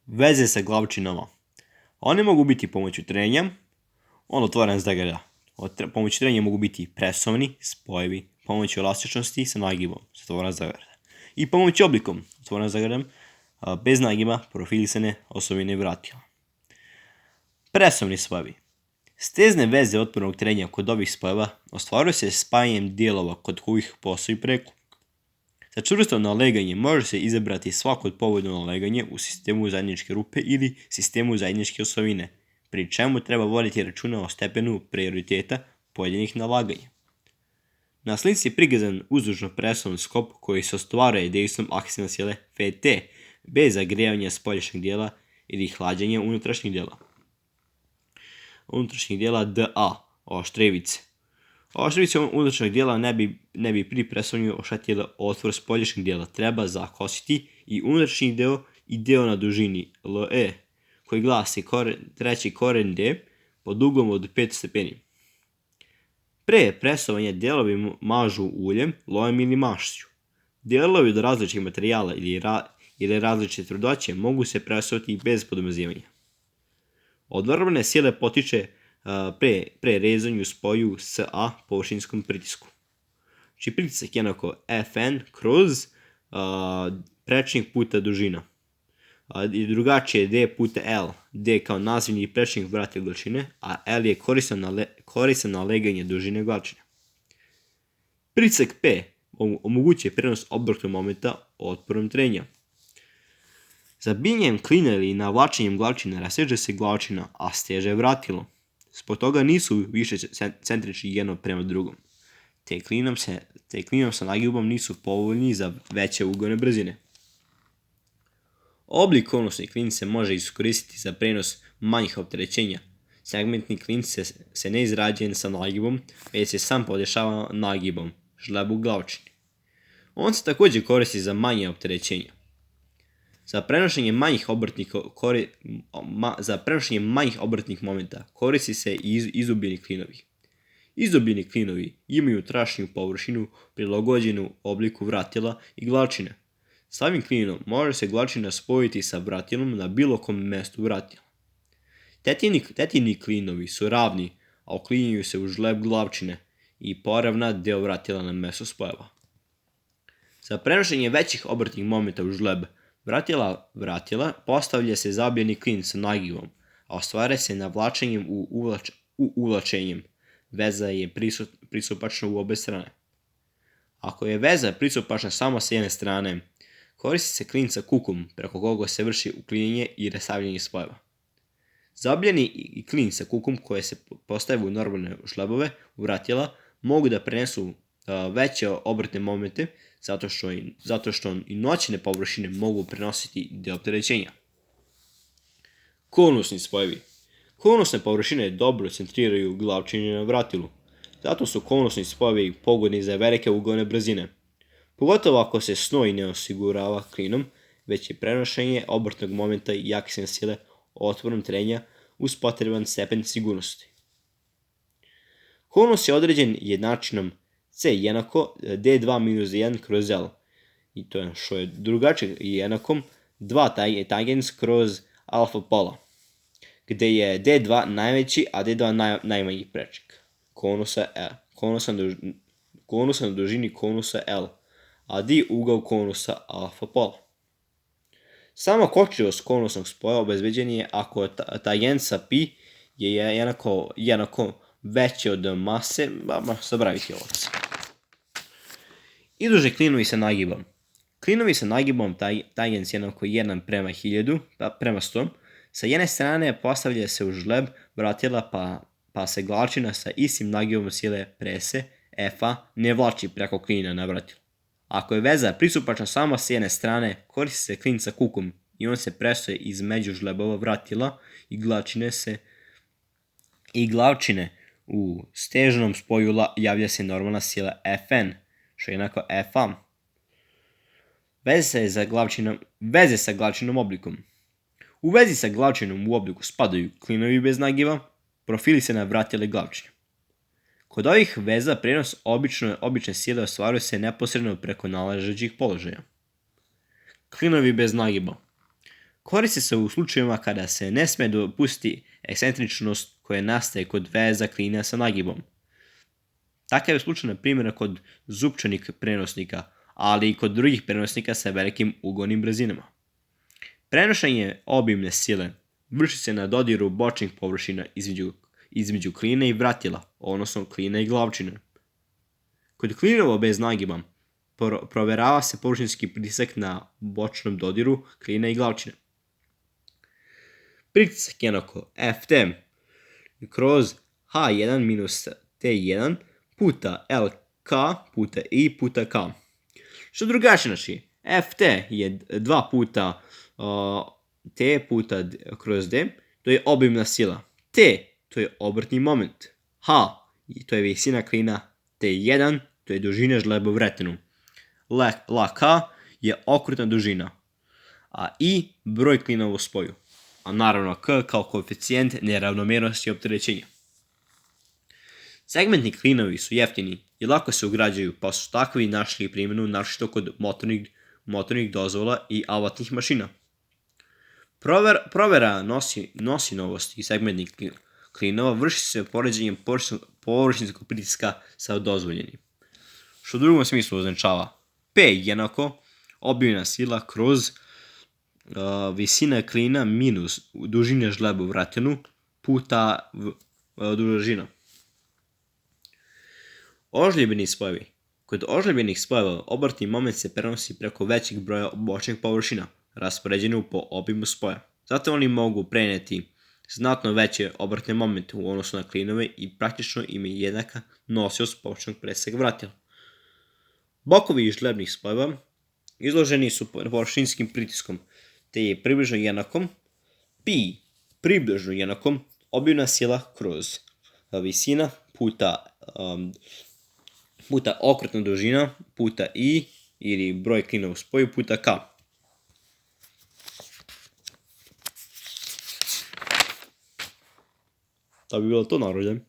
Veze sa glavčinama. One mogu biti pomoću trenja, otvoren zagrada. Pomoću trenja mogu biti presovni, spojevi, pomoću elastičnosti sa nagibom, zatvorena zagrada. I pomoću oblikom, otvorena zagrada, bez nagiba, profilisane osobine vratila. Presovni spojevi. Stezne veze otpornog trenja kod ovih spojeva ostvaruju se spajanjem dijelova kod kojih postoji preklop. Za čvrsto naleganje može se izabrati svako povoljno naleganje u sistemu zajedničke rupe ili sistemu zajedničke osovine, pri čemu treba voditi računa o stepenu prioriteta pojedinih nalaganja. Na slici je prikazan uzdužno presovni skop koji se ostvaruje dejstvom aksijalne sile Ft bez zagrijavanja spoljašnjeg dijela ili hlađenja unutrašnjeg dijela dA, oštrivice. Oštrivice unutrašnjeg dijela ne bi pri presovnju oštetile otvor spoljašnjeg dijela. Treba zakositi i unutrašnji deo i deo na dužini LE, koji glasi treći koren D pod uglom od 5 stepeni. Pre presovanja delovi mažu uljem, lojem ili mašću. Delovi od različitih materijala ili različite tvrdoće mogu se presovati i bez podmazivanja. Od vrvne sile potiče pre rezanju spoju SA površinskom pritisku. Znači pritisak jednako Fn kroz prečnik puta dužina. I drugačije D puta L. D kao nazivni prečnik vratila glavčine, a L je koristan naleganje dužine glavčine. Pritisak P omogućuje prenos obrtnog momenta otporom trenja. Zabijanjem klina ili navlačenjem glavčine rasteže se glavčina, a steže vratilo. Zbog toga nisu više centrični jedno prema drugom. Te klinom sa nagibom nisu povoljni za veće ugovne brzine. Oblik konusni klin se može iskoristiti za prenos manjih opterećenja. Segmentni klin se ne izrađuje sa nagibom, već se sam podešava nagibom, žlebu glavčini. On se također koristi za manje opterećenja. Za prenošenje manjih obrtnih momenta koristi se i izobljeni klinovi. Izobljeni klinovi imaju trašnju površinu prilagođenu obliku vratila i glavčine. S ovim klinom može se glavčina spojiti sa vratilom na bilo kom mjestu vratila. Tetini klinovi su ravni, a uklinjuju se u žleb glavčine i poravna deo vratila na mjesto spojeva. Za prenošenje većih obrtnih momenta u žleb vratila postavlja se zabijeni klin sa nagibom, a ostvare se navlačenjem uvlačenjem. Veza je pristupačna u obe strane. Ako je veza pristupačna samo s jedne strane, koristi se klin sa kukom preko koga se vrši uklinjenje i rastavljanje spojeva. Zabijeni klin sa kukom koje se postave u normalne žlebove vratila mogu da prenesu veće obrtne momente zato što i noćne površine mogu prenositi deo opterećenja. Konusni spojevi. Konusne površine dobro centriraju glavčine na vratilu, zato su konusni spojevi pogodni za velike ugovne brzine. Pogotovo ako se snoj ne osigurava klinom, već je prenošenje obrtnog momenta i aksijalne sile otvorom trenja uz potreban stepen sigurnosti. Konus je određen jednačinom C jednako D2 minus 1 kroz L. I to je što je drugačije jednakom 2 tangens kroz alfa pola, gdje je D2 najveći, a D2 najmanji prečnik konusa na dužini konusa L, a D ugao konusa alfa pola. Sama kočljivost konusnog spoja obezbeđen je ako tangensa pi je jednako veće od mase, zabraviti ovo. Iduže klinovi sa nagibom. Klinovi sa nagibom tangens jednako 1 prema 1000 prema 100. Sa jedne strane postavlja se u žleb vratila pa se glavčina sa istim nagibom sile prese Fa ne vlači preko klina na vratilu. Ako je veza pristupačna samo s jedne strane, koristi se klin sa kukom i on se presuje između žlebova vratila i glavčine. U stežnom spoju javlja se normalna sila Fn, što je jednako Fa. Veze sa glavčinom oblikom. U vezi sa glavčinom u obliku spadaju klinovi bez nagiba, profilisane vratile glavčine. Kod ovih veza prenos obične sile ostvaruje se neposredno preko naležećih položaja. Klinovi bez nagiba. Koristi se u slučajevima kada se ne sme dopustiti ekscentričnost koja nastaje kod veza klina sa nagibom. Takav je slučaj, na primjer, kod zupčanih prenosnika, ali i kod drugih prenosnika sa velikim ugonim brzinama. Prenošenje obimne sile vrši se na dodiru bočnih površina između klina i vratila, odnosno klina i glavčine. Kod klinova bez nagiba proverava se površinski pritisak na bočnom dodiru klina i glavčine. Pritisak jednako Ft kroz H1 minus T1 puta LK puta I puta K. Što drugačije, znači, Ft je 2 puta T puta kroz D, to je obimna sila. T, to je obrtni moment. H, to je visina klina. T1, to je dužina žleba u vretenu. LK je okrutna dužina, a I broj klinova u spoju. A naravno K kao koeficijent neravnomjernosti opterećenja. Segmentni klinovi su jeftini i lako se ugrađuju, pa su takvi našli primjenu naročito kod motornih dozvola i alatnih mašina. Provera nosivosti segmentnih klinova vrši se poređenjem površinskog pritiska sa dozvoljenim. Što u drugom smislu označava P jednako obimna sila kroz visina klina minus dužina žleba u vratenu puta dužina. Ožljebeni spojevi. Kod ožljebenih spojeva obrtni moment se prenosi preko većeg broja bočnih površina, raspoređeni po obimu spoja. Zato oni mogu preneti znatno veće obrtne momente u odnosu na klinove i praktično imaju jednaka nosiost bočnog preseka vratila. Bokovi žlebnih spojeva izloženi su površinskim pritiskom, te je približno jednakom obimna sila kroz visina puta okrutna dužina puta I ili broj klinova u spoju puta K. To bi bilo to, narode.